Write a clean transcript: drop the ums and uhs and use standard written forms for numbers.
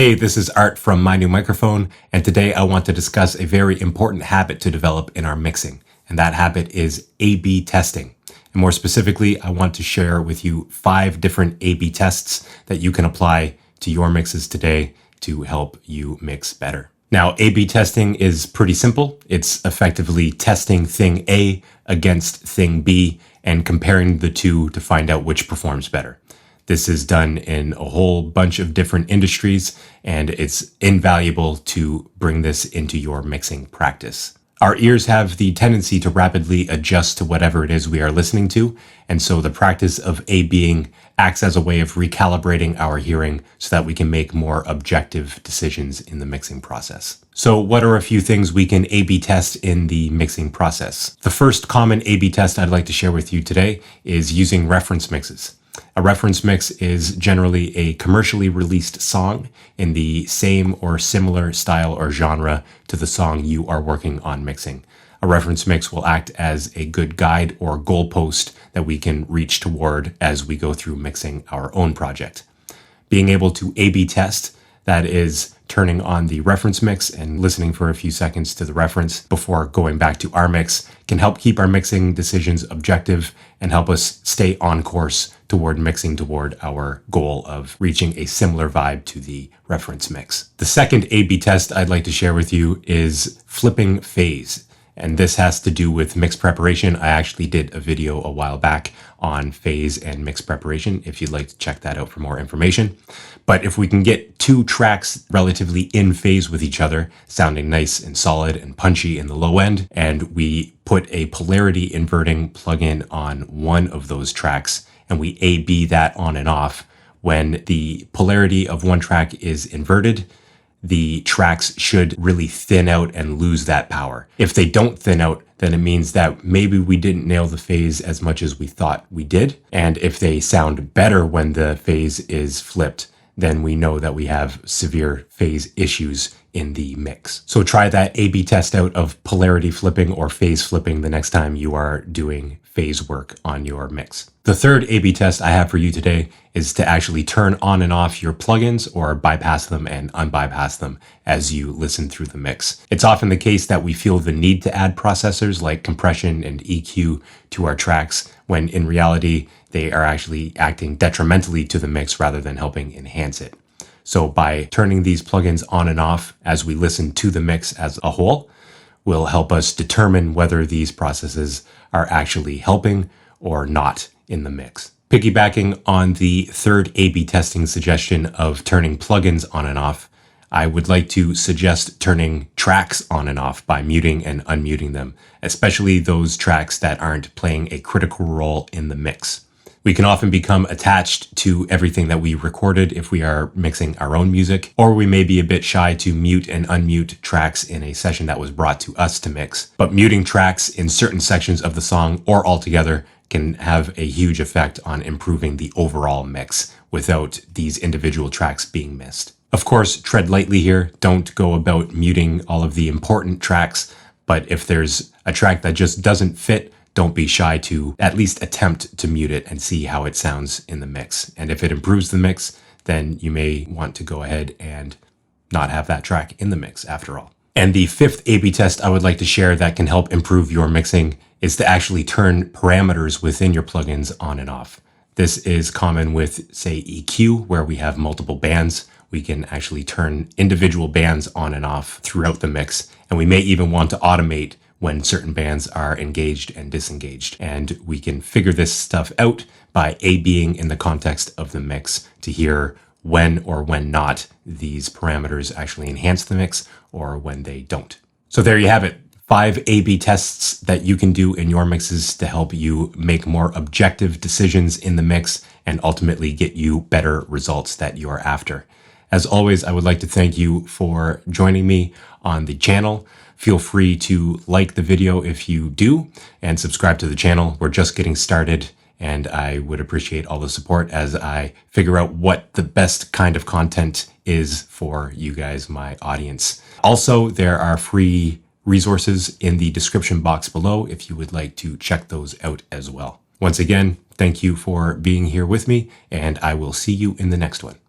Hey, this is Art from My New Microphone, and today I want to discuss a very important habit to develop in our mixing, and that habit is A/B testing. And more specifically, I want to share with you 5 different A/B tests that you can apply to your mixes today to help you mix better. Now, A/B testing is pretty simple. It's effectively testing thing A against thing B and comparing the two to find out which performs better. This is done in a whole bunch of different industries, and it's invaluable to bring this into your mixing practice. Our ears have the tendency to rapidly adjust to whatever it is we are listening to, and so the practice of A/Bing acts as a way of recalibrating our hearing so that we can make more objective decisions in the mixing process. So what are a few things we can A/B test in the mixing process? The first common A/B test I'd like to share with you today is using reference mixes. A reference mix is generally a commercially released song in the same or similar style or genre to the song you are working on mixing. A reference mix will act as a good guide or goalpost that we can reach toward as we go through mixing our own project. Being able to A/B test, that is turning on the reference mix and listening for a few seconds to the reference before going back to our mix, can help keep our mixing decisions objective and help us stay on course toward mixing toward our goal of reaching a similar vibe to the reference mix. The second A/B test I'd like to share with you is flipping phase. And this has to do with mix preparation. I actually did a video a while back on phase and mix preparation, if you'd like to check that out for more information. But if we can get 2 tracks relatively in phase with each other, sounding nice and solid and punchy in the low end, and we put a polarity inverting plugin on one of those tracks, and we A/B that on and off, when the polarity of one track is inverted, the tracks should really thin out and lose that power. If they don't thin out, then it means that maybe we didn't nail the phase as much as we thought we did. And if they sound better when the phase is flipped, then we know that we have severe phase issues in the mix. So try that A/B test out of polarity flipping or phase flipping the next time you are doing phase work on your mix. The third A/B test I have for you today is to actually turn on and off your plugins or bypass them and unbypass them as you listen through the mix. It's often the case that we feel the need to add processors like compression and EQ to our tracks, when in reality, they are actually acting detrimentally to the mix rather than helping enhance it. So by turning these plugins on and off as we listen to the mix as a whole, will help us determine whether these processes are actually helping or not in the mix. Piggybacking on the third A/B testing suggestion of turning plugins on and off, I would like to suggest turning tracks on and off by muting and unmuting them, especially those tracks that aren't playing a critical role in the mix. We can often become attached to everything that we recorded if we are mixing our own music, or we may be a bit shy to mute and unmute tracks in a session that was brought to us to mix. But muting tracks in certain sections of the song or altogether can have a huge effect on improving the overall mix without these individual tracks being missed. Of course, tread lightly here. Don't go about muting all of the important tracks, but if there's a track that just doesn't fit, don't be shy to at least attempt to mute it and see how it sounds in the mix. And if it improves the mix, then you may want to go ahead and not have that track in the mix after all. And the fifth A/B test I would like to share that can help improve your mixing is to actually turn parameters within your plugins on and off. This is common with, say, EQ, where we have multiple bands. We can actually turn individual bands on and off throughout the mix, and we may even want to automate when certain bands are engaged and disengaged. And we can figure this stuff out by A/Bing in the context of the mix to hear when or when not these parameters actually enhance the mix or when they don't. So there you have it. 5 A/B tests that you can do in your mixes to help you make more objective decisions in the mix and ultimately get you better results that you're after. As always, I would like to thank you for joining me on the channel. Feel free to like the video if you do and subscribe to the channel. We're just getting started, and I would appreciate all the support as I figure out what the best kind of content is for you guys, my audience. Also, there are free resources in the description box below if you would like to check those out as well. Once again, thank you for being here with me, and I will see you in the next one.